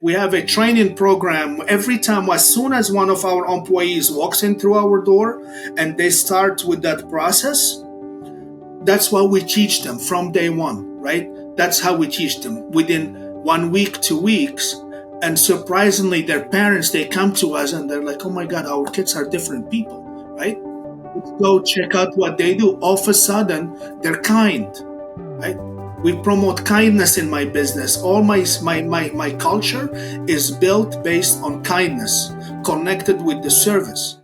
We have a training program every time, as soon as one of our employees walks in through our door and they start with that process. That's what we teach them from day one, right? That's how we teach them within 1 week, 2 weeks. And surprisingly, their parents, they come to us and they're like, oh my God, our kids are different people, right? Let's go check out what they do. All of a sudden, they're kind, right? We promote kindness in my business. All my culture is built based on kindness, connected with the service.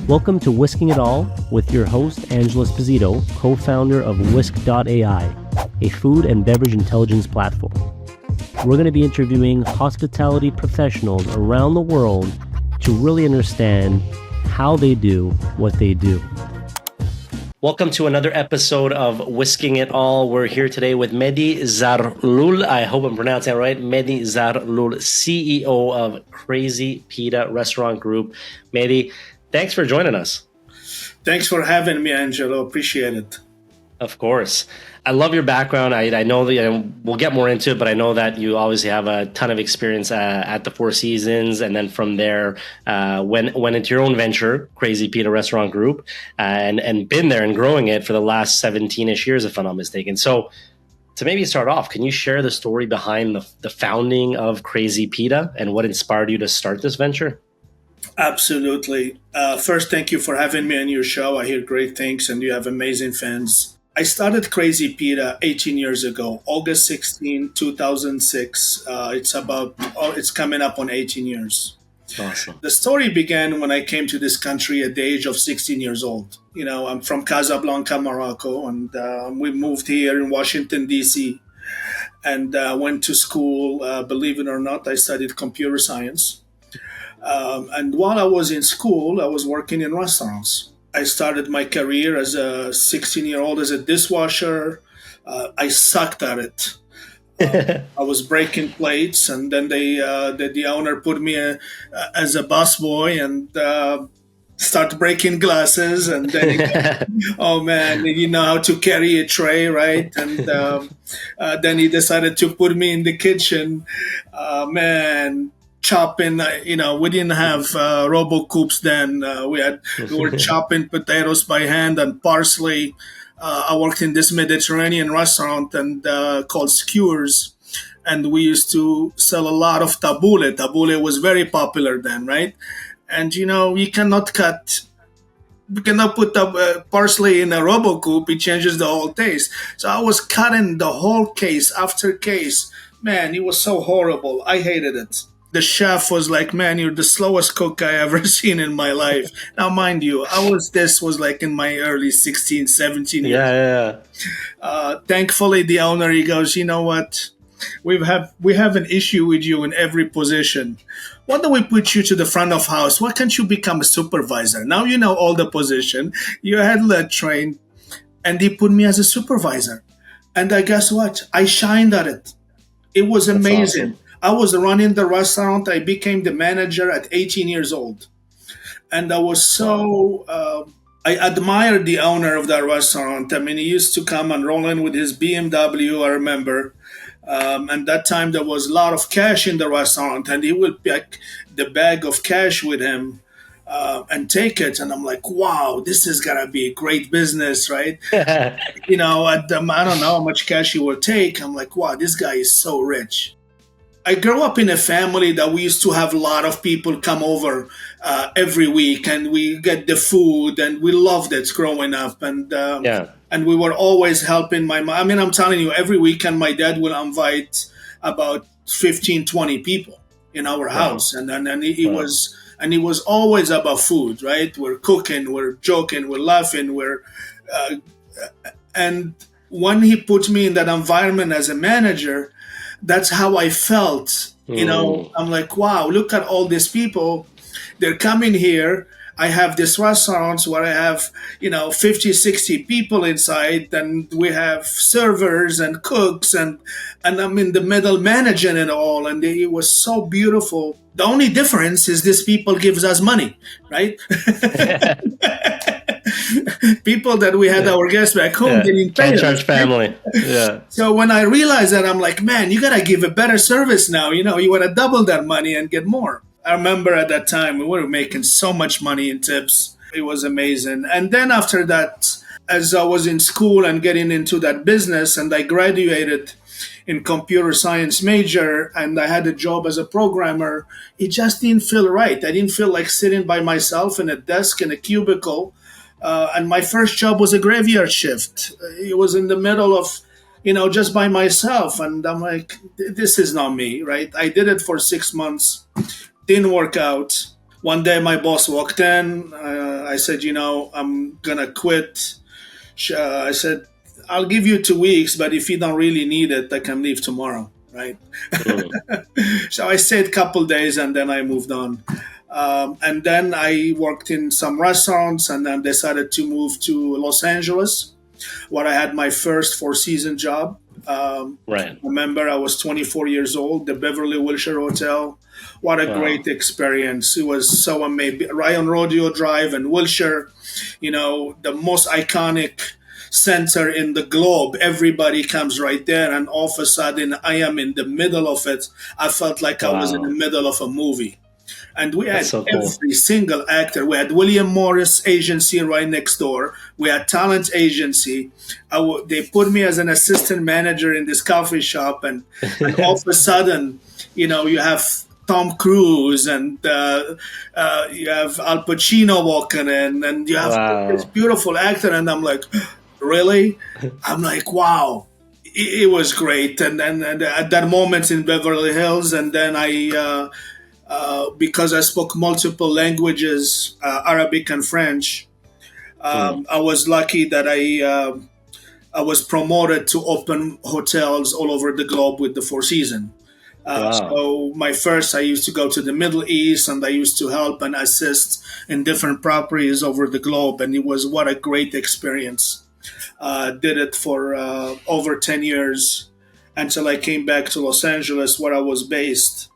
Welcome to Whisking It All with your host, Angelo Esposito, co-founder of Whisk.ai, a food and beverage intelligence platform. We're going to be interviewing hospitality professionals around the world to really understand how they do what they do. Welcome to another episode of Whisking It All. We're here today with Mehdi Zarloul. I hope I'm pronouncing that right. Mehdi Zarloul, CEO of Crazy Pita Restaurant Group. Mehdi, thanks for joining us. Thanks for having me, Angelo. Appreciate it. Of course. I love your background. I know that we'll get more into it, but I know that you obviously have a ton of experience at the Four Seasons, and then from there went into your own venture, Crazy Pita Restaurant Group, and been there and growing it for the last 17-ish years, if I'm not mistaken. So to maybe start off, can you share the story behind the founding of Crazy Pita and what inspired you to start this venture? Absolutely. First, thank you for having me on your show. I hear great things, and you have amazing fans. I started Crazy Pita 18 years ago, August 16, 2006. It's coming up on 18 years. Awesome. The story began when I came to this country at the age of 16 years old. You know, I'm from Casablanca, Morocco, and we moved here in Washington, D.C. and went to school. Believe it or not, I studied computer science. And while I was in school, I was working in restaurants. I started my career as a 16-year-old as a dishwasher. I sucked at it. I was breaking plates, and then the owner put me as a busboy and start breaking glasses. And then, oh man, you know how to carry a tray, right? And then he decided to put me in the kitchen. Chopping, we didn't have RoboCoops then. We were chopping potatoes by hand and parsley. I worked in this Mediterranean restaurant and called Skewers, and we used to sell a lot of tabbouleh. Tabbouleh was very popular then, right? And you cannot put the parsley in a RoboCoop. It changes the whole taste. So I was cutting the whole case after case. Man, it was so horrible. I hated it. The chef was like, man, you're the slowest cook I ever seen in my life. Now, mind you, this was like in my early 16, 17 years. Yeah. Thankfully, the owner, he goes, you know what? We have an issue with you in every position. Why don't we put you to the front of house? Why can't you become a supervisor? Now you know all the position. You're head trained. And he put me as a supervisor. And guess what? I shined at it. It was amazing. Awesome. I was running the restaurant. I became the manager at 18 years old. And I was I admired the owner of that restaurant. I mean, he used to come and roll in with his BMW, I remember. And that time there was a lot of cash in the restaurant, and he would pick the bag of cash with him and take it. And I'm like, wow, this is going to be a great business, right? I don't know how much cash he will take. I'm like, wow, this guy is so rich. I grew up in a family that we used to have a lot of people come over every week, and we get the food, and we loved it growing up. And and we were always helping my mom. I mean, I'm telling you, every weekend my dad will invite about 15, 20 people in our house. And he was always about food, right? We're cooking, we're joking, we're laughing, and when he put me in that environment as a manager, that's how I felt. I'm like, wow, look at all these people. They're coming here. I have this restaurant where I have, 50, 60 people inside, and we have servers and cooks, and I'm in the middle managing it all. And it was so beautiful. The only difference is these people gives us money, right? People that we had Yeah. our guests back home Yeah. didn't pay Can't us. charge family. Yeah. So when I realized that, I'm like, man, you gotta give a better service now. You want to double that money and get more. I remember at that time we were making so much money in tips. It was amazing. And then after that, as I was in school and getting into that business, and I graduated in computer science major, and I had a job as a programmer, it just didn't feel right. I didn't feel like sitting by myself in a desk in a cubicle. And my first job was a graveyard shift. It was in the middle of, just by myself. And I'm like, this is not me, right? I did it for 6 months, didn't work out. One day my boss walked in. I said, I'm going to quit. I said, I'll give you 2 weeks, but if you don't really need it, I can leave tomorrow, right? So I stayed a couple days and then I moved on. And then I worked in some restaurants and then decided to move to Los Angeles, where I had my first four-season job. Right. Remember, I was 24 years old, the Beverly Wilshire Hotel. What a great experience. It was so amazing. Right on Rodeo Drive in Wilshire, the most iconic center in the globe. Everybody comes right there, and all of a sudden, I am in the middle of it. I felt like I was in the middle of a movie. And we had so cool. every single actor. We had William Morris Agency right next door. We had Talent Agency. They put me as an assistant manager in this coffee shop, and all of a sudden, you have Tom Cruise and you have Al Pacino walking in, and you have this beautiful actor, and I'm like, really? I'm like, wow. It was great. And at that moment in Beverly Hills, and then because I spoke multiple languages, Arabic and French, I was lucky that I was promoted to open hotels all over the globe with the Four Seasons. So I used to go to the Middle East, and I used to help and assist in different properties over the globe, and it was what a great experience. Did it for over 10 years until I came back to Los Angeles, where I was based,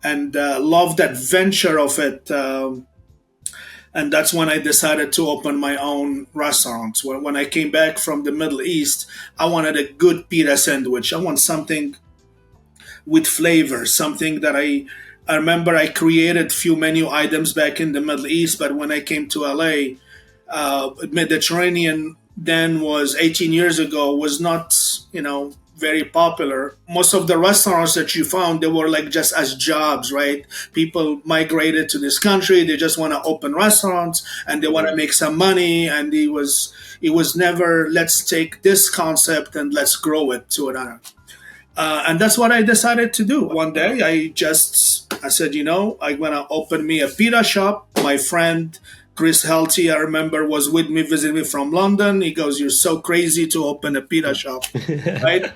and loved that venture of it. And that's when I decided to open my own restaurant. When I came back from the Middle East, I wanted a good pita sandwich. I want something with flavor, something that I remember I created few menu items back in the Middle East, but when I came to LA, Mediterranean then was 18 years ago, was not, very popular. Most of the restaurants that you found, they were like just as jobs, right? People migrated to this country. They just want to open restaurants and they want to make some money. And it was never, let's take this concept and let's grow it to another. And that's what I decided to do. One day I said, I'm going to open me a pita shop. My friend, Chris Helty, I remember, was with me, visiting me from London. He goes, you're so crazy to open a pita shop, right?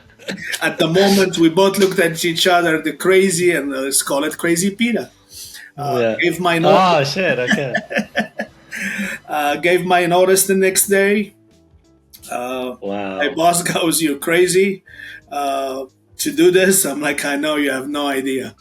At the moment, we both looked at each other, the crazy, and let's call it Crazy Pita. Gave my notice. Oh, shit, okay. Gave my notice the next day. Wow. My boss goes, you're crazy to do this. I'm like, I know, you have no idea.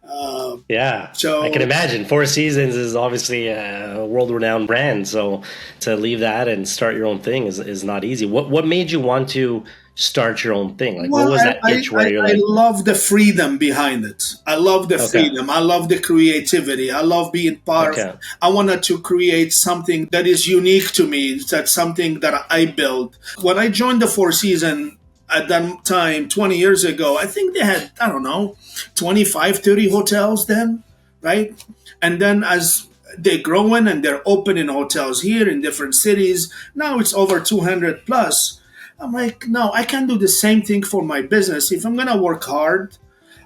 So I can imagine. Four Seasons is obviously a world-renowned brand, so to leave that and start your own thing is not easy. What made you want to start your own thing? Like, what was that itch where you're like... I love the freedom behind it. I love the freedom. I love the creativity. I love being part of it. I wanted to create something that is unique to me. That's something that I build. When I joined the Four Seasons, at that time, 20 years ago, I think they had, 25, 30 hotels then, right? And then as they're growing and they're opening hotels here in different cities, now it's over 200 plus. I'm like, no, I can do the same thing for my business. If I'm going to work hard,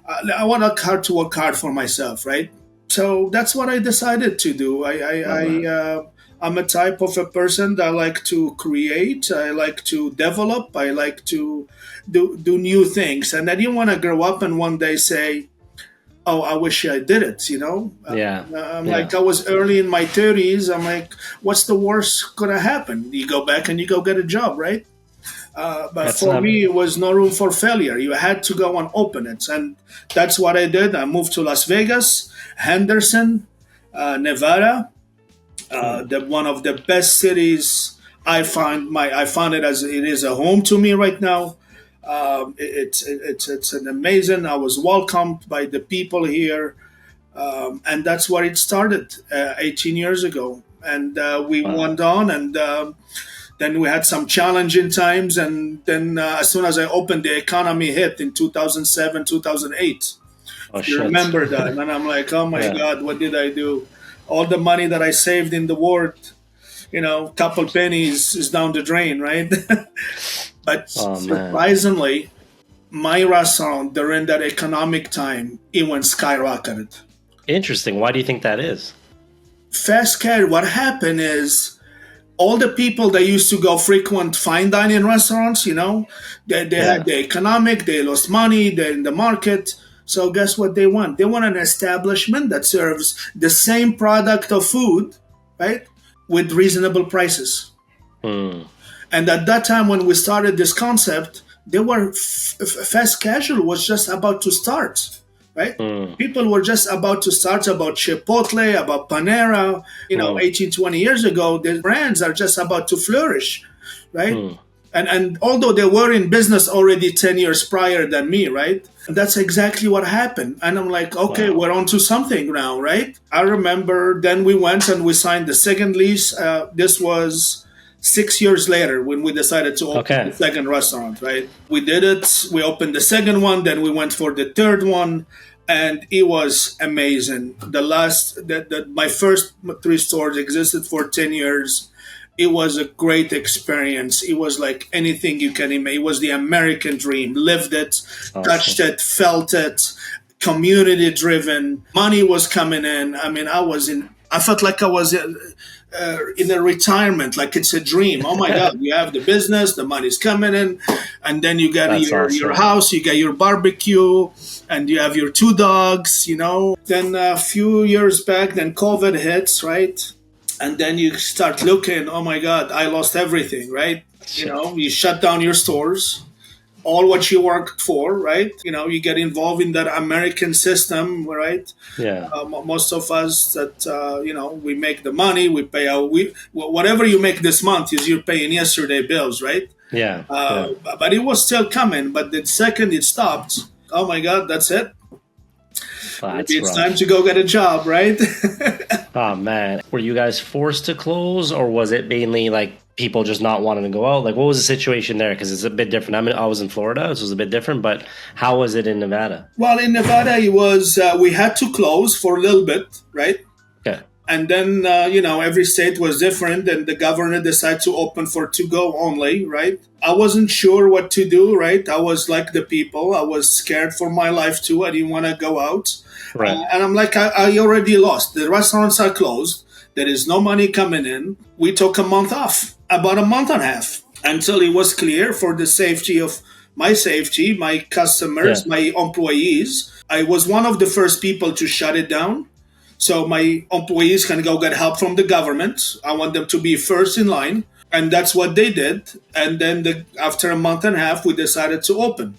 I want to work hard for myself, right? So that's what I decided to do. I'm a type of a person that I like to create. I like to develop. I like to do new things. And I didn't want to grow up and one day say, oh, I wish I did it, Like, I was early in my 30s. I'm like, what's the worst going to happen? You go back and you go get a job, right? But for me, it was no room for failure. You had to go and open it. And that's what I did. I moved to Las Vegas, Henderson, Nevada. One of the best cities I found it as it is a home to me right now. It's an amazing. I was welcomed by the people here, and that's where it started 18 years ago. And we Wow. went on, and then we had some challenging times, and then as soon as I opened, the economy hit in 2007, 2008. Oh You shit. remember that? And I'm like, oh my Yeah. God, what did I do? All the money that I saved in the war, couple pennies is down the drain, right? But Oh man. surprisingly, my restaurant during that economic time, it went skyrocketed. Interesting. Why do you think that is? Fast casual, what happened is all the people that used to go frequent fine dining restaurants, they had Yeah. the economic, they lost money, they're in the market. So guess what they want? They want an establishment that serves the same product of food, right? With reasonable prices. Hmm. And at that time, when we started this concept, they were fast casual was just about to start, right? Hmm. People were just about to start about Chipotle, about Panera. Hmm. 18, 20 years ago, the brands are just about to flourish, right? Hmm. And although they were in business already 10 years prior than me, right? And that's exactly what happened. And I'm like, okay, Wow. we're on to something now, right? I remember then we went and we signed the second lease. This was 6 years later when we decided to open the Okay. second restaurant, right? We did it. We opened the second one, then we went for the third one, and it was amazing. My first three stores existed for 10 years. It was a great experience. It was like anything you can imagine. It was the American dream. Lived it, That's touched awesome. it, felt it. Community driven. Money was coming in. I mean, I felt like I was in a retirement, like it's a dream. Oh my God, you have the business, the money's coming in, and then you get That's your awesome. house, you get your barbecue, and you have your two dogs. Then a few years back, then COVID hits, right? And then you start looking, oh my God, I lost everything, right? Shit. You shut down your stores, all what you worked for, right? You get involved in that American system, right? Yeah. Most of us that we make the money, we pay out. Whatever you make this month is you're paying yesterday bills, right? Yeah. Yeah. But it was still coming. But the second it stopped, oh my God, that's it. Maybe That's it's time rough. to go get a job, right? Oh man. Were you guys forced to close, or was it mainly like people just not wanting to go out? Like, what was the situation there? Because it's a bit different. I was in Florida, so it was a bit different. But how was it in Nevada? Well, in Nevada, it was we had to close for a little bit, right? Okay. And then every state was different, and the governor decided to open for to go only, right? I wasn't sure what to do, right? I was like the people. I was scared for my life too. I didn't want to go out, Right. and I'm like, I already lost. The restaurants are closed. There is no money coming in. We took a month off, about a month and a half, until it was clear for the safety, my Yeah. customers, my employees. I was one of the first people to shut it down, so my employees can go get help from the government. I want them to be first in line. And that's what they did. And then after a month and a half, we decided to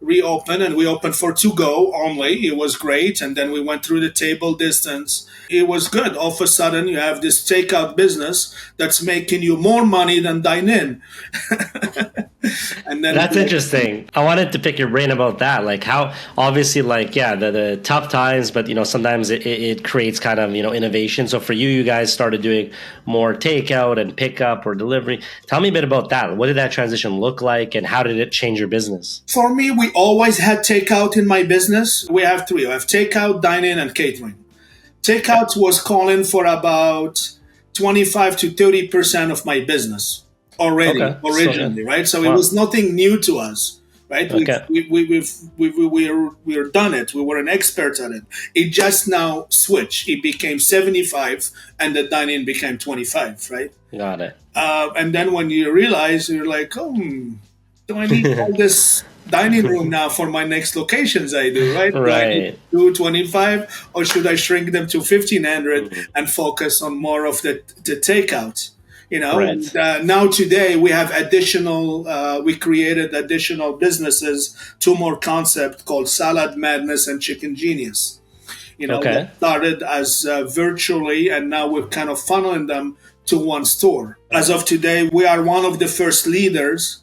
reopen, and we opened for to go only. It was great. And then we went through the table distance. It was good. All of a sudden, you have this takeout business that's making you more money than dine in. And then That's interesting. I wanted to pick your brain about that. Like how obviously like yeah, the tough times, but sometimes it creates kind of, innovation. So for you guys started doing more takeout and pickup or delivery. Tell me a bit about that. What did that transition look like and how did it change your business? for me, we always had takeout in my business. We have three. I have takeout, dine-in, and catering. Takeout was calling for about 25 to 30% of my business already, Okay. So yeah. originally, right? So it Wow. was nothing new to us, right? Okay. We're done it. We were an expert at it. It just now switched. It became 75, and the dine-in became 25, right? Got it. And then when you realize, you're like, oh, do I need all this dining room now for my next locations I do, right? Do I need Right. 225, or should I shrink them to 1,500 and focus on more of the takeout? Right. And now today we have we created additional businesses, two more concepts called Salad Madness and Chicken Genius. Okay. That started as virtually, and now we're kind of funneling them to one store. As of today, we are one of the first leaders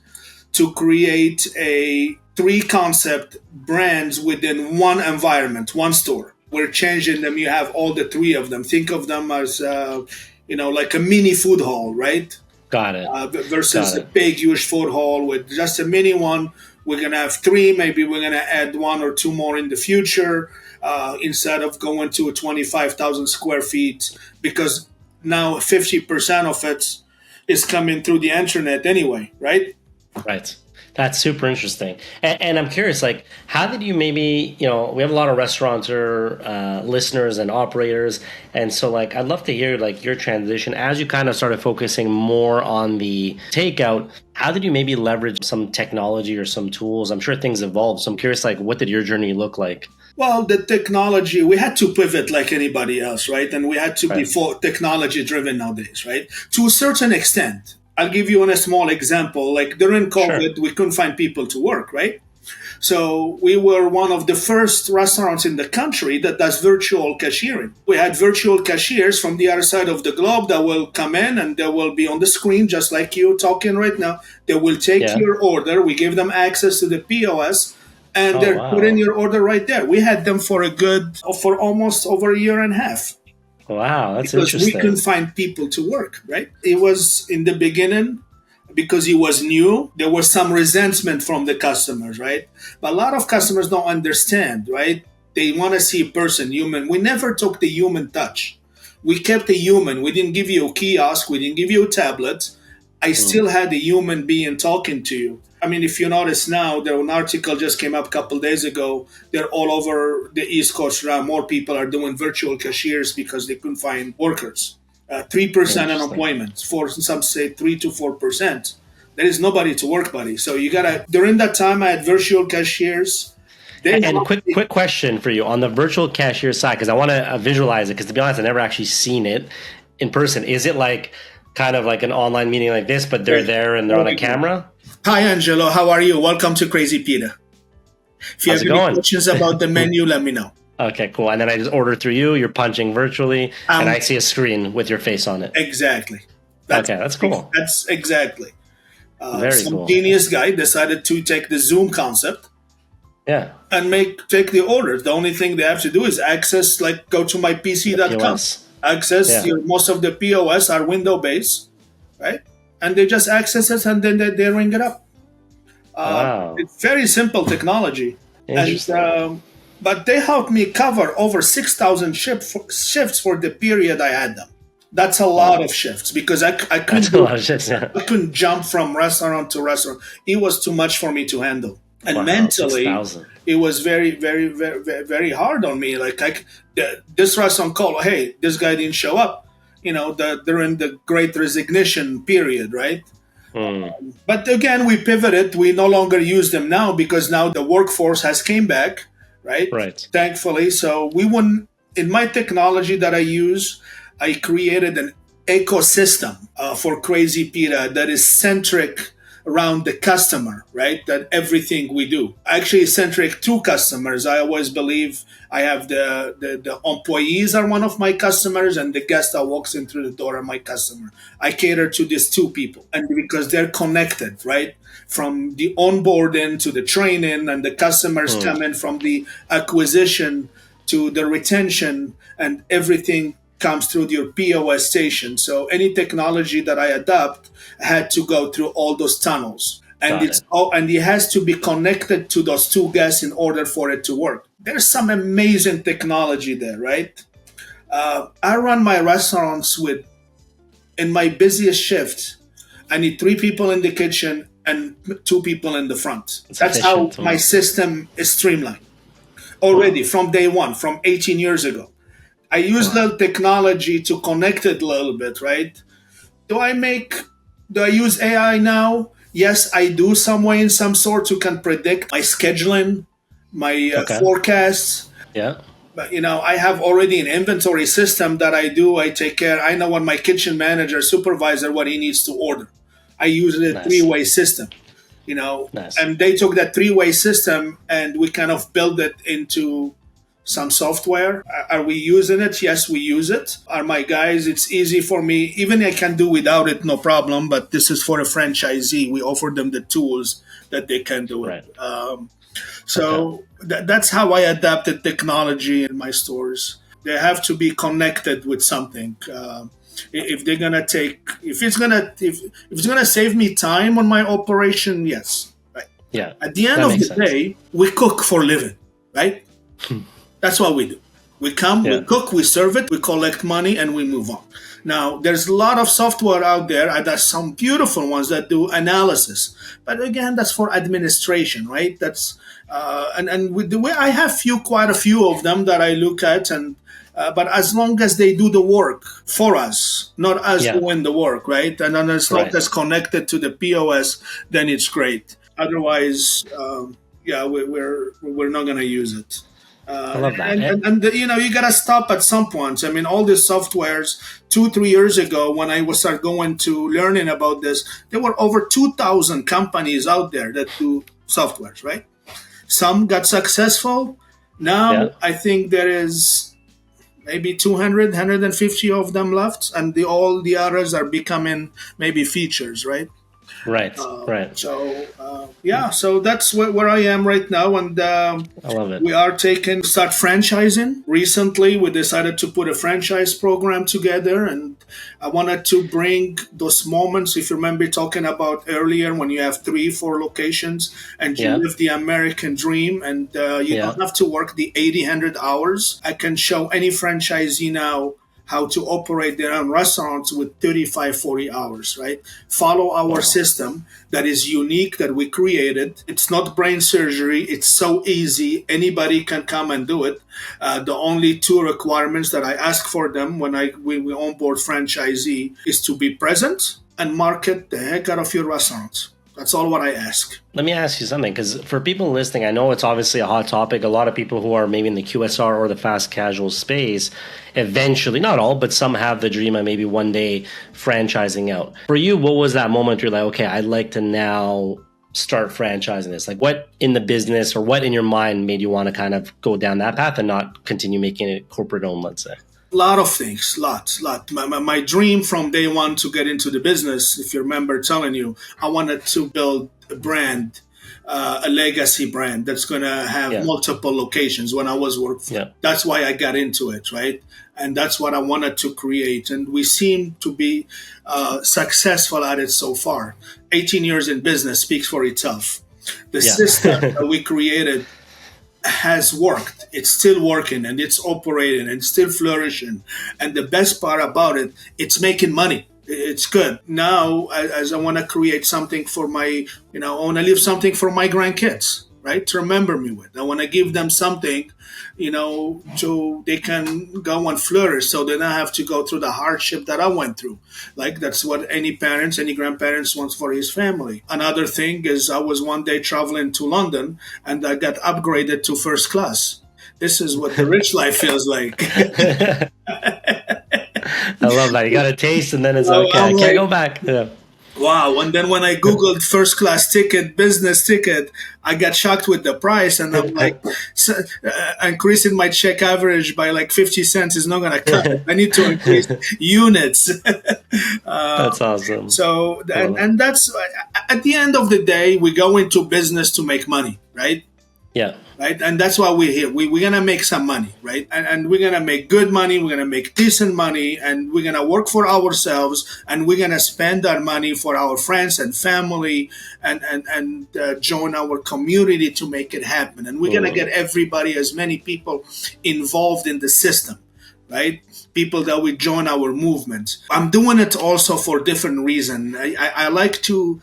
to create a three concept brands within one environment, one store. We're changing them. You have all the three of them. Think of them as, like a mini food hall, right? Got it. Versus Got a it. big, huge food hall with just a mini one. We're going to have three. Maybe we're going to add one or two more in the future instead of going to a 25,000 square feet, because now 50% of it is coming through the internet anyway, right? Right. That's super interesting. And I'm curious, like, how did you maybe, we have a lot of restaurateur listeners and operators. And so, like, I'd love to hear, like, your transition as you kind of started focusing more on the takeout. How did you maybe leverage some technology or some tools? I'm sure things evolved. So I'm curious, like, what did your journey look like? Well, the technology, we had to pivot like anybody else, right? And we had to be Right. technology driven nowadays, right? To a certain extent. I'll give you a small example. Like during Sure. COVID, we couldn't find people to work, right? So we were one of the first restaurants in the country that does virtual cashiering. We had virtual cashiers from the other side of the globe that will come in and they will be on the screen just like you talking right now. They will take Yeah. your order. We give them access to the POS and Oh, they're putting wow. your order right there. We had them for almost over a year and a half Wow. That's because we couldn't interesting. find people to work, right? It was in the beginning because it was new, there was some resentment from the customers, right? But a lot of customers don't understand, right? They want to see a person, human. We never took the human touch. We kept the human. We didn't give you a kiosk. We didn't give you a tablet. I Hmm. still had a human being talking to you. I mean, if you notice now, there an article just came up a couple days ago. They're all over the East Coast now. More people are doing virtual cashiers because they couldn't find workers. 3% Interesting. unemployment. For some say 3 to 4%. There is nobody to work, buddy. So you gotta. During that time, I had virtual cashiers. They And helped quick, me. quick question for you on the virtual cashier side, because I want to visualize it. Because to be honest, I've never actually seen it in person. Is it like kind of like an online meeting like this, but they're there and they're on a Very good. camera? Hi, Angelo. How are you? Welcome to Crazy Peter. If you How's have it any going? questions about the menu, let me know. Okay, cool. And then I just order through you. You're punching virtually, and Um, I see a screen with your face on it. exactly. That's Okay, that's cool. that's exactly. Very Some cool. genius guy decided to take the Zoom concept Yeah, and take the orders. The only thing they have to do is access, like go to the mypc.com, POS. access Yeah. most of the POS are window based, right? And they just access it and then they ring it up. Wow, It's very simple technology, and interesting. but they helped me cover over 6,000 shifts for the period I had them. That's a lot Wow, of shifts because I that's couldn't a do lot of shit. Yeah. I couldn't jump from restaurant to restaurant. It was too much for me to handle, and Wow, six mentally, thousand. it was very, very, very, very, very hard on me. Like this restaurant called, hey, this guy didn't show up. During the Great Resignation period, right? Hmm. But again, we pivoted. We no longer use them now because now the workforce has came back, right? Right. Thankfully. So we wouldn't. In my technology that I use, I created an ecosystem for Crazy Pita that is centric around the customer, right? That everything we do actually is centric to customers. I always believe I have the employees are one of my customers and the guest that walks in through the door are my customer. I cater to these two people and because they're connected, right? From the onboarding to the training and the customers Hmm. come in from the acquisition to the retention and everything comes through your POS station. So any technology that I adopt had to go through all those tunnels. And Got it. it has to be connected to those two guests in order for it to work. There's some amazing technology there, right? I run my restaurants with in my busiest shift. I need three people in the kitchen and two people in the front. It's That's how efficient. my system is streamlined already from day one, from 18 years ago. I use Wow. the technology to connect it a little bit, right? Do I make, do I use AI now? Yes, I do some way in some sort who can predict my scheduling, my Okay. forecasts. Yeah. But, I have already an inventory system that I do. I take care. I know when my kitchen manager, supervisor, what he needs to order. I use a Nice. three-way system, Nice. and they took that three-way system and we kind of built it into some software. Are we using it? Yes, we use it. Are my guys, it's easy for me. Even I can do without it, no problem. But this is for a franchisee. We offer them the tools that they can do it. Right. So that's how I adapted technology in my stores. They have to be connected with something. If they're gonna take, if it's gonna save me time on my operation, yes. Right. Yeah. At the end that of makes the sense. day, we cook for living, right? That's what we do. We come, we Yeah. cook, we serve it, we collect money, and we move on. Now, there's a lot of software out there. There's some beautiful ones that do analysis, but again, that's for administration, right? That's and with the way I have quite a few of them that I look at, and but as long as they do the work for us, not us Yeah. doing the work, right? And then as long Right. as connected to the POS, then it's great. Otherwise, yeah, we're not going to use it. I love that. And you know, you gotta stop at some point. I mean, all these softwares 2-3 years ago, when I was start going to learning about this, there were over 2,000 companies out there that do softwares, right? Some got successful. Now Yeah. I think there is maybe 200, 150 of them left, and all the others are becoming maybe features, right? Right. Right. So yeah, so that's where I am right now, and I love it. we are start franchising. Recently, we decided to put a franchise program together, and I wanted to bring those moments. If you remember talking about earlier, when you have 3-4 locations and you Yeah. live the American dream, and you Yeah. don't have to work the 80-100 hours. I can show any franchisee now how to operate their own restaurants with 35-40 hours, right? Follow our system that is unique, that we created. It's not brain surgery. It's so easy. Anybody can come and do it. The only 2 requirements that I ask for them when we onboard franchisee is to be present and market the heck out of your restaurant. That's all what I ask. Let me ask you something, because for people listening, I know it's obviously a hot topic. A lot of people who are maybe in the QSR or the fast casual space, eventually, not all, but some have the dream of maybe one day franchising out. For you, what was that moment where you're like, okay, I'd like to now start franchising this? Like, what in the business or what in your mind made you want to kind of go down that path and not continue making it corporate owned, let's say? Lot of things, lot. My dream from day one to get into the business, if you remember telling you, I wanted to build a brand, a legacy brand that's going to have Yeah. multiple locations when I was working. Yeah. That's why I got into it, right? And that's what I wanted to create. And we seem to be successful at it so far. 18 years in business speaks for itself. The Yeah. system that we created has worked. It's still working, and it's operating and still flourishing. And the best part about it, it's making money. It's good. Now, as I want to create something for my, I want to leave something for my grandkids, right? To remember me with. I want to give them something, so they can go and flourish, so they don't have to go through the hardship that I went through. Like, that's what any parents, any grandparents wants for his family. Another thing is, I was one day traveling to London, and I got upgraded to first class. This is what the rich life feels like. I love that. You got a taste and then it's okay. I can't go back. Yeah. Wow. And then when I Googled first class ticket, business ticket, I got shocked with the price. And I'm like, increasing my check average by like 50 cents is not going to cut it. I need to increase units. That's awesome. So, and that's, at the end of the day, we go into business to make money, right? Yeah. Right. And that's why we're here. We're going to make some money, right? And we're going to make good money. We're going to make decent money, and we're going to work for ourselves, and we're going to spend our money for our friends and family and join our community to make it happen. And we're going to get everybody, as many people involved in the system, right? People that will join our movement. I'm doing it also for different reasons. I like to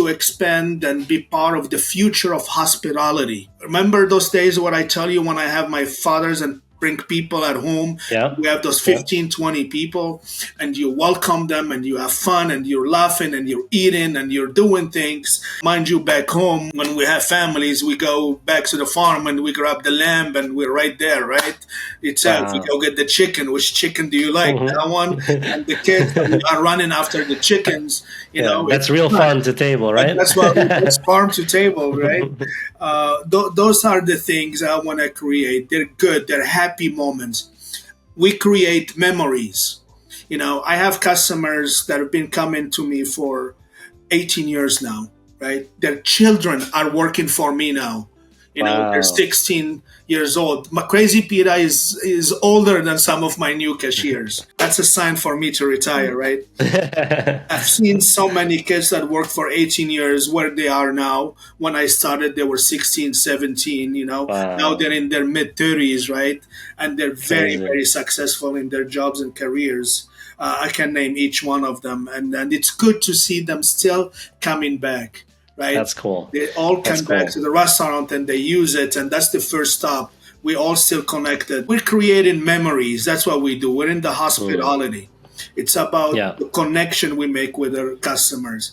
expand and be part of the future of hospitality. Remember those days where I tell you when I have my fathers and bring people at home. Yeah. We have those Yeah. 15, 20 people, and you welcome them, and you have fun, and you're laughing, and you're eating, and you're doing things. Mind you, back home, when we have families, we go back to the farm and we grab the lamb, and we're right there, right? Itself, we Wow. go get the chicken. Which chicken do you like? Mhm. That one? And the kids are running after the chickens. Yeah, that's It's real fun. farm to table, right? That's what that's farm to table, right? Those are the things I want to create. They're good. They're happy moments. We create memories. I have customers that have been coming to me for 18 years now, right? Their children are working for me now. They're Wow. 16 years old. My Crazy Pita is older than some of my new cashiers. That's a sign for me to retire, right? I've seen so many kids that worked for 18 years where they are now. When I started, they were 16, 17. Now Wow. they're in their mid 30s, right? And they're very, Amazing. very successful in their jobs and careers. I can name each one of them. And it's good to see them still coming back, right? That's cool. They all That's come back cool. to the restaurant and they use it, and that's the first stop. We all still connected. We're creating memories. That's what we do. We're in the hospitality. It's about Yeah. the connection we make with our customers.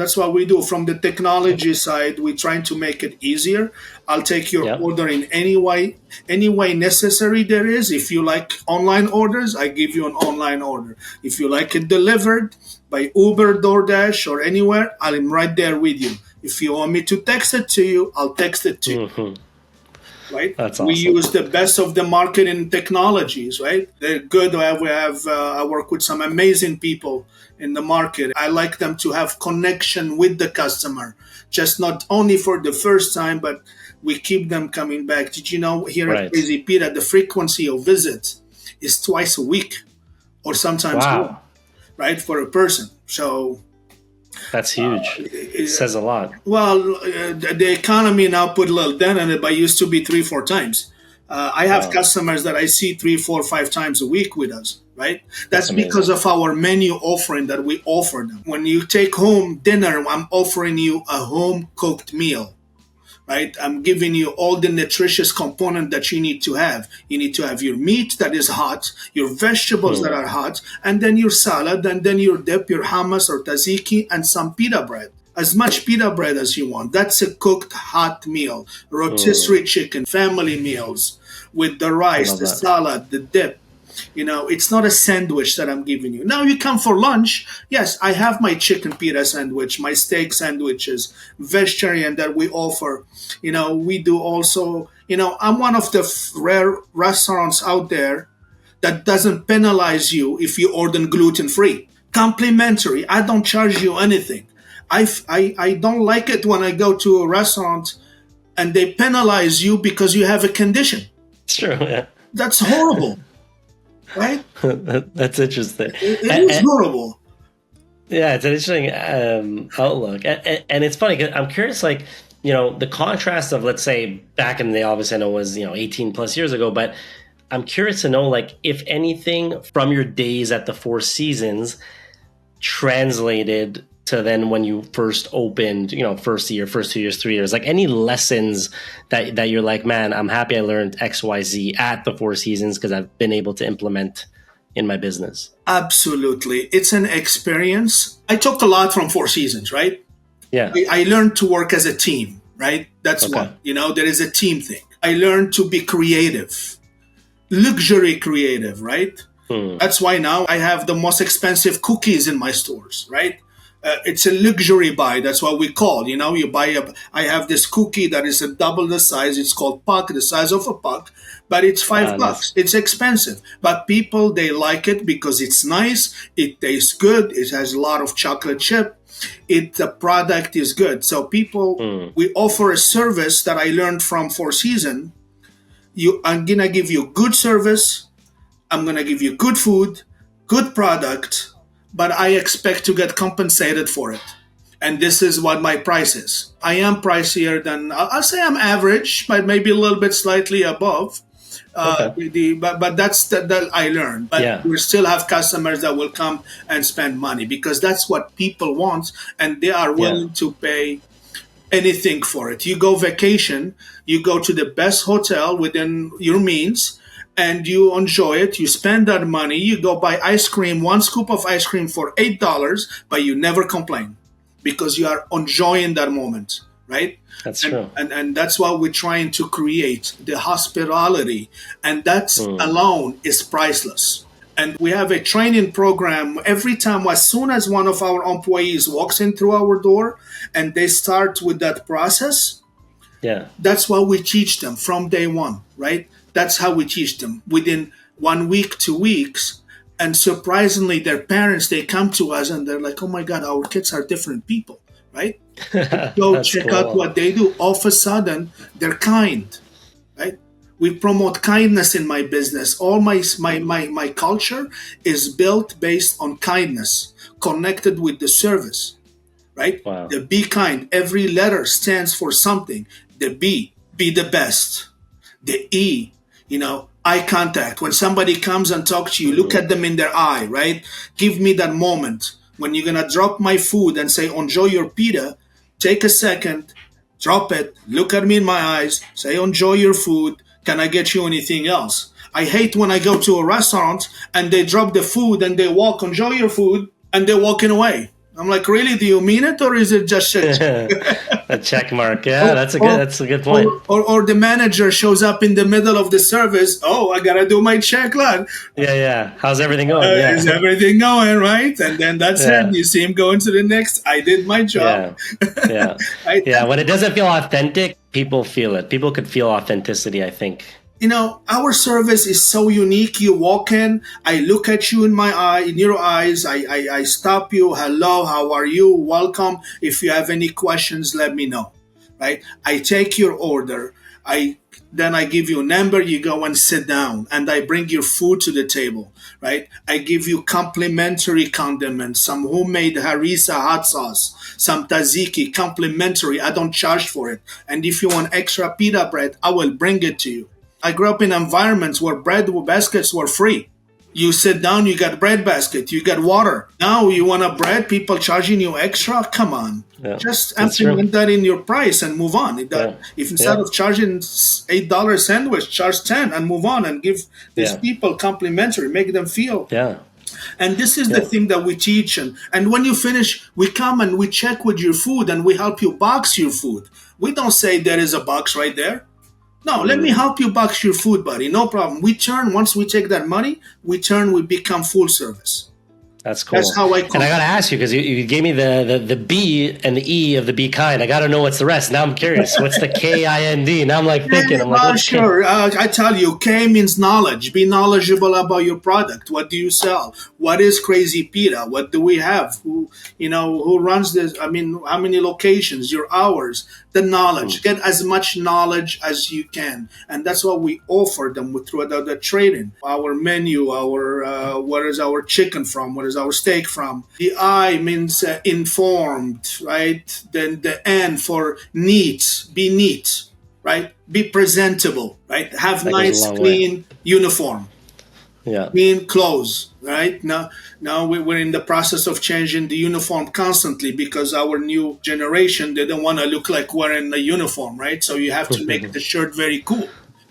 That's what we do. From the technology side, we're trying to make it easier. I'll take your Yeah. order in any way necessary there is. If you like online orders, I give you an online order. If you like it delivered by Uber, DoorDash, or anywhere, I'm right there with you. If you want me to text it to you, I'll text it to you. Mhm. Right? That's We awesome. use the best of the marketing technologies, right? They're good. I work with some amazing people in the market. I like them to have connection with the customer, just not only for the first time, but we keep them coming back. Did you know here at Right. Crazy Pita, the frequency of visits is twice a week or sometimes more, Wow. right? For a person. So, That's huge. It says a lot. well, the economy now put a little dent on it, but it used to be 3, 4 times. I have Wow. customers that I see 3, 4, 5 times a week with us, right? That's amazing. because of our menu offering that we offer them. When you take home dinner, I'm offering you a home cooked meal, right? I'm giving you all the nutritious component that you need to have. You need to have your meat that is hot, your vegetables that are hot, and then your salad, and then your dip, your hummus or tzatziki, and some pita bread. As much pita bread as you want. That's a cooked hot meal. Rotisserie chicken, family meals with the rice, love the that. salad, the dip. It's not a sandwich that I'm giving you. Now you come for lunch. Yes, I have my chicken pita sandwich, my steak sandwiches, vegetarian that we offer. We do also, I'm one of the rare restaurants out there that doesn't penalize you if you order gluten free. Complimentary. I don't charge you anything. I don't like it when I go to a restaurant and they penalize you because you have a condition. It's true. Yeah. That's horrible, right? That's interesting. It is horrible. Yeah, it's an interesting outlook, and it's funny 'cause I'm curious, like the contrast of, let's say, back in the day. Obviously, I know it was 18 plus years ago, but I'm curious to know, like, if anything from your days at the Four Seasons translated to then when you first opened, first year, first 2 years, 3 years, like any lessons that you're like, man, I'm happy I learned XYZ at the Four Seasons because I've been able to implement in my business. Absolutely. It's an experience. I took a lot from Four Seasons, right? Yeah. I learned to work as a team, right? That's Okay. what, there is a team thing. I learned to be creative, luxury creative, right? That's why now I have the most expensive cookies in my stores, right? It's a luxury buy. That's what we call. You buy I have this cookie that is a double the size. It's called puck, the size of a puck, but it's $5. Nice. It's expensive, but people they like it because it's nice. It tastes good. It has a lot of chocolate chip. The product is good. So people, we offer a service that I learned from Four Seasons. I'm gonna give you good service. I'm gonna give you good food, good product, but I expect to get compensated for it. And this is what my price is. I am pricier than, I'll say I'm average, but maybe a little bit slightly above. But that's that I learned. But Yeah. we still have customers that will come and spend money because that's what people want, and they are willing to pay anything for it. You go vacation, you go to the best hotel within your means, and you enjoy it. You spend that money. You go buy ice cream, one scoop of ice cream for $8, but you never complain because you are enjoying that moment, right? That's and, true. and that's what we're trying to create, the hospitality, and that's alone is priceless. And we have a training program every time, as soon as one of our employees walks in through our door and they start with that process. Yeah. That's what we teach them from day one, right? That's how we teach them within 1 week, 2 weeks. And surprisingly, their parents, they come to us and they're like, oh my God, our kids are different people, right? Go check out what they do. All of a sudden, they're kind, right? We promote kindness in my business. All my culture is built based on kindness, connected with the service, right? Wow. The be kind. Every letter stands for something. The B, be the best. The E, eye contact. When somebody comes and talks to you, look at them in their eye, right? Give me that moment. When you're going to drop my food and say, enjoy your pita, take a second, drop it, look at me in my eyes, say, enjoy your food. Can I get you anything else? I hate when I go to a restaurant and they drop the food and they walk, enjoy your food, and they're walking away. I'm like, really? Do you mean it, or is it just a check mark? Yeah, that's a good point. Or the manager shows up in the middle of the service. Oh, I gotta do my check, lad. Yeah. How's everything going? Is everything going right? And then that's it. You see him going to the next. I did my job. Yeah. Right? Yeah. When it doesn't feel authentic, people feel it. People could feel authenticity, I think. Our service is so unique. You walk in, I look at you in your eyes. I stop you. Hello, how are you? Welcome. If you have any questions, let me know. Right? I take your order. Then I give you a number. You go and sit down, and I bring your food to the table. Right? I give you complimentary condiments, some homemade harissa hot sauce, some tzatziki, complimentary. I don't charge for it. And if you want extra pita bread, I will bring it to you. I grew up in environments where bread baskets were free. You sit down, you got bread basket, you got water. Now you want a bread, people charging you extra? Come on. Yeah, just implement that in your price and move on. If instead of charging $8 sandwich, charge 10 and move on and give these people complimentary, make them feel. Yeah. And this is the thing that we teach. And when you finish, we come and we check with your food and we help you box your food. We don't say there is a box right there. No, let me help you box your food, buddy. No problem. Once we take that money, we become full service. That's cool. That's how I call it. And I got to ask you, because you gave me the B and the E of the be kind. I got to know what's the rest. Now I'm curious. What's the KIND? Now I'm like thinking. I'm like, sure. I tell you, K means knowledge. Be knowledgeable about your product. What do you sell? What is Crazy Pita? What do we have? Who runs this? I mean, how many locations? Your hours? The knowledge. Get as much knowledge as you can, and that's what we offer them through the training. Our menu, where is our chicken from? Where is our steak from? The I means informed, right? Then the N for neat. Be neat, right? Be presentable, right? Have that nice, clean uniform. Yeah. Clean clothes, right? Now we're in the process of changing the uniform constantly because our new generation, they don't want to look like wearing a uniform, right? So you have to make the shirt very cool,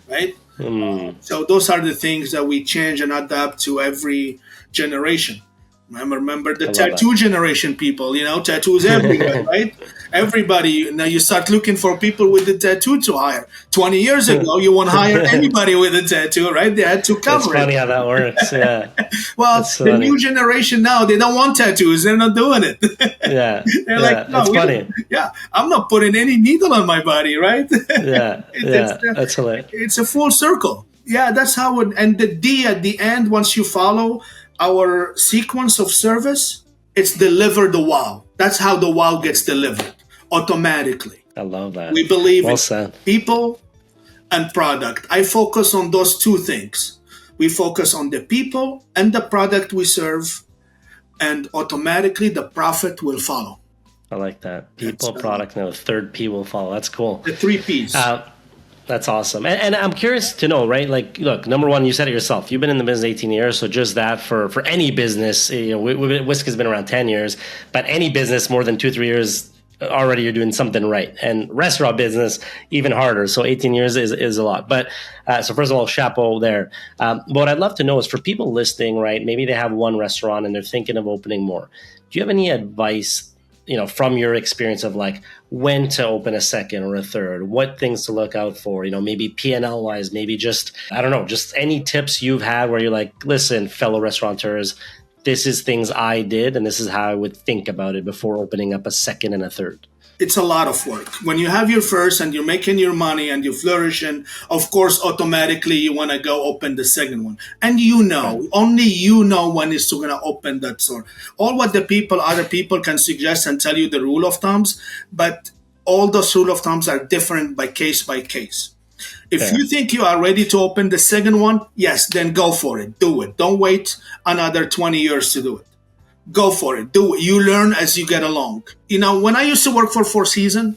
right? So those are the things that we change and adapt to every generation. Remember the tattoo generation people, tattoos everywhere, right? Everybody. Now you start looking for people with a tattoo to hire. 20 years ago, you won't hire anybody with a tattoo, right? They had to cover it. It's funny how that works, yeah. Well, the new generation now, they don't want tattoos. They're not doing it. Yeah. They're like, no, it's funny. I'm not putting any needle on my body, right? That's hilarious. It's a full circle. Yeah, that's how it, and the D at the end, once you follow our sequence of service, it's deliver the wow. That's how the wow gets delivered automatically. I love that. We believe in said. people and product. I focus on those two things. We focus on the people and the product we serve, and automatically the profit will follow. I like that. People, product, and the third P will follow. That's cool. The 3 Ps. That's awesome. And I'm curious to know, right? Like, look, number one, you said it yourself. You've been in the business 18 years. So just that for any business, Whisk has been around 10 years, but any business more than 2-3 years already you're doing something right. And restaurant business, even harder. So 18 years is a lot. But so first of all, chapeau there. But what I'd love to know is for people listening, right? Maybe they have one restaurant and they're thinking of opening more. Do you have any advice, from your experience of like when to open a second or a third, what things to look out for, maybe P&L wise, maybe just, I don't know, just any tips you've had where you're like, listen, fellow restaurateurs, this is things I did and this is how I would think about it before opening up a second and a third. It's a lot of work. When you have your first and you're making your money and you're flourishing, of course, automatically you want to go open the second one. And only you know when it's going to open that store. All what other people can suggest and tell you the rule of thumbs, but all those rule of thumbs are different by case. If you think you are ready to open the second one, yes, then go for it. Do it. Don't wait another 20 years to do it. Go for it. Do it. You learn as you get along. When I used to work for Four Seasons,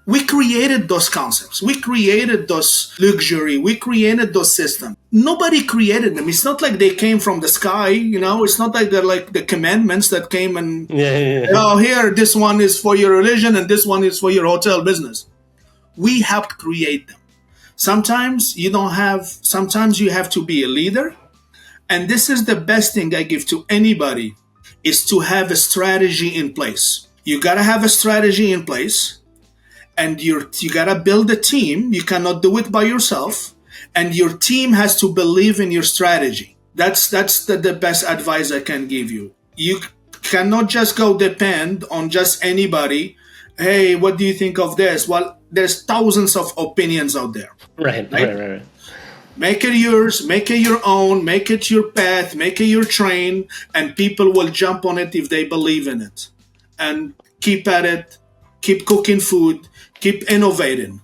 we created those concepts. We created those luxury. We created those systems. Nobody created them. It's not like they came from the sky. It's not like they're like the commandments that came and, oh, here, this one is for your religion and this one is for your hotel business. We helped create them. Sometimes you have to be a leader. And this is the best thing I give to anybody is to have a strategy in place. You got to have a strategy in place and you got to build a team. You cannot do it by yourself and your team has to believe in your strategy. That's the best advice I can give you. You cannot just go depend on just anybody. Hey, what do you think of this? Well, there's thousands of opinions out there. Right. Make it yours, make it your own, make it your path, make it your train, and people will jump on it if they believe in it. And keep at it, keep cooking food, keep innovating.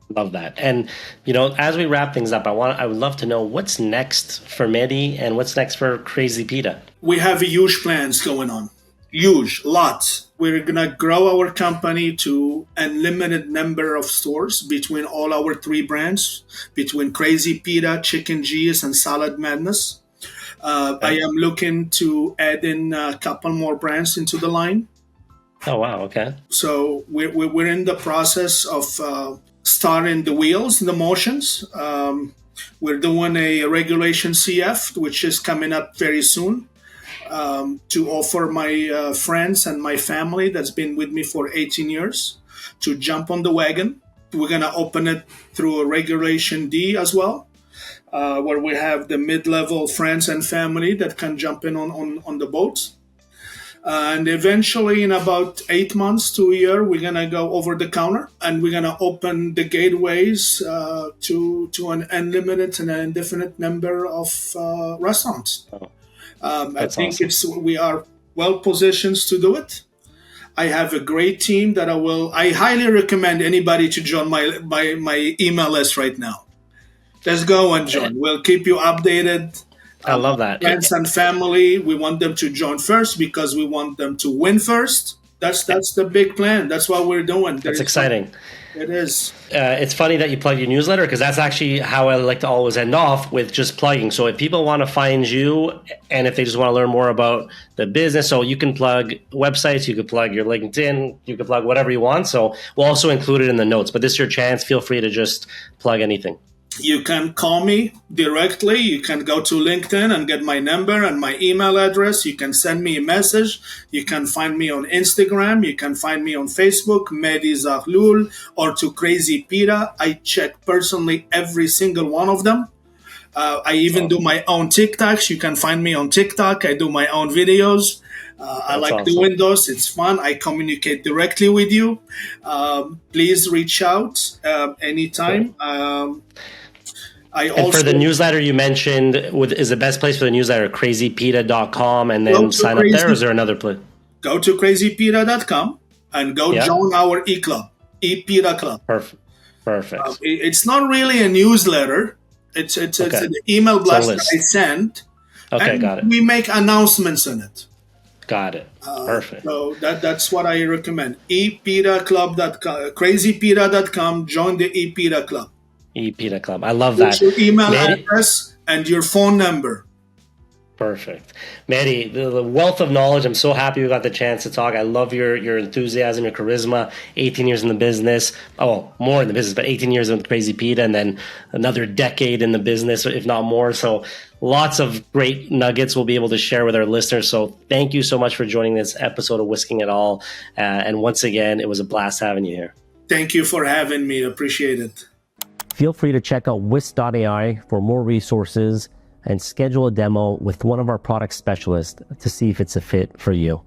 Love that. And, as we wrap things up, I would love to know what's next for Mehdi and what's next for Crazy Pita. We have huge plans going on. Huge, lots. We're going to grow our company to an unlimited number of stores between all our three brands, between Crazy Pita, Chicken G's, and Salad Madness. I am looking to add in a couple more brands into the line. Oh, wow. Okay. So we're in the process of starting the wheels, the motions. We're doing a regulation CF, which is coming up very soon. To offer my friends and my family that's been with me for 18 years to jump on the wagon. We're going to open it through a Regulation D as well, where we have the mid-level friends and family that can jump in on the boats. And eventually, in about 8 months to a year, we're going to go over the counter and we're going to open the gateways to an unlimited and an indefinite number of restaurants. Oh. I think we are well positioned to do it. I have a great team that I highly recommend anybody to join my email list right now. Just go and join. We'll keep you updated. I love that. Friends and family, we want them to join first because we want them to win first. That's the big plan. That's what we're doing. That's exciting. It is. It's funny that you plug your newsletter because that's actually how I like to always end off with just plugging. So if people want to find you and if they just want to learn more about the business, so you can plug websites, you can plug your LinkedIn, you can plug whatever you want. So we'll also include it in the notes, but this is your chance. Feel free to just plug anything. You can call me directly. You can go to LinkedIn and get my number and my email address. You can send me a message. You can find me on Instagram. You can find me on Facebook, Mehdi Zaghloul, or to Crazy Pita. I check personally every single one of them. I even do my own TikToks. You can find me on TikTok. I do my own videos. I like awesome. doing those. It's fun. I communicate directly with you. Please reach out anytime. And for the newsletter you mentioned, is the best place for the newsletter crazypita.com and then sign up there, or is there another place? Go to crazypita.com and go join our e-club, e-pita club. Perfect. It's not really a newsletter. It's an email blast that I send. Okay, got it. We make announcements in it. Got it. Perfect. So that's what I recommend. epitaclub.com, crazypita.com. Join the e-pita club. E-Pita Club. I love that. Your email address and your phone number. Perfect. Mehdi, the wealth of knowledge. I'm so happy we got the chance to talk. I love your enthusiasm, your charisma. 18 years in the business. Oh, more in the business, but 18 years with Crazy Pita, and then another decade in the business, if not more. So lots of great nuggets we'll be able to share with our listeners. So thank you so much for joining this episode of Whisking It All. And once again, it was a blast having you here. Thank you for having me. Appreciate it. Feel free to check out Whisk.ai for more resources and schedule a demo with one of our product specialists to see if it's a fit for you.